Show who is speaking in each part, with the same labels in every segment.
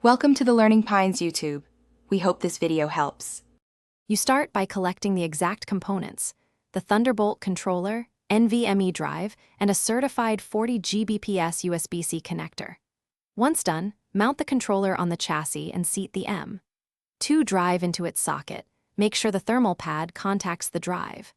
Speaker 1: Welcome to the Learning Pines YouTube. We hope this video helps.
Speaker 2: You start by collecting the exact components: the Thunderbolt controller, NVMe drive, and a certified 40 Gbps USB-C connector. Once done, mount the controller on the chassis and seat the M.2 drive into its socket. Make sure the thermal pad contacts the drive.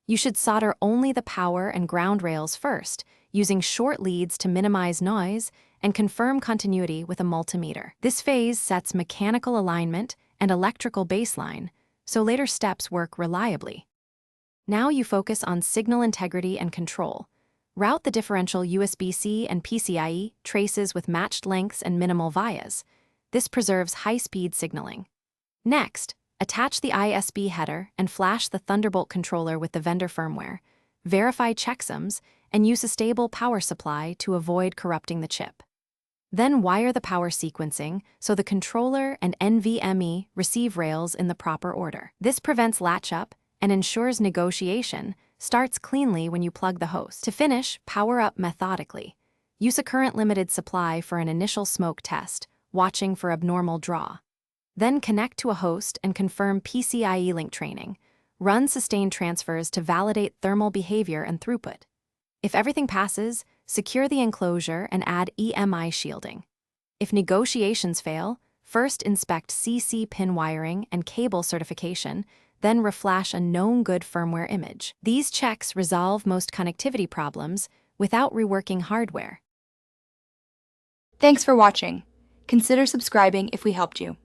Speaker 2: You should solder only the power and ground rails first, using short leads to minimize noise, and confirm continuity with a multimeter. This phase sets mechanical alignment and electrical baseline, so later steps work reliably. Now you focus on signal integrity and control. Route the differential USB-C and PCIe traces with matched lengths and minimal vias. This preserves high-speed signaling. Next, attach the ISB header and flash the Thunderbolt controller with the vendor firmware. Verify checksums and use a stable power supply to avoid corrupting the chip. Then wire the power sequencing so the controller and NVMe receive rails in the proper order. This prevents latch-up and ensures negotiation starts cleanly when you plug the host. To finish, power up methodically. Use a current-limited supply for an initial smoke test, watching for abnormal draw. Then connect to a host and confirm PCIe link training. Run sustained transfers to validate thermal behavior and throughput. If everything passes, secure the enclosure and add EMI shielding. If negotiations fail, first inspect CC pin wiring and cable certification, then reflash a known good firmware image. These checks resolve most connectivity problems without reworking hardware.
Speaker 1: Thanks for watching. Consider subscribing if we helped you.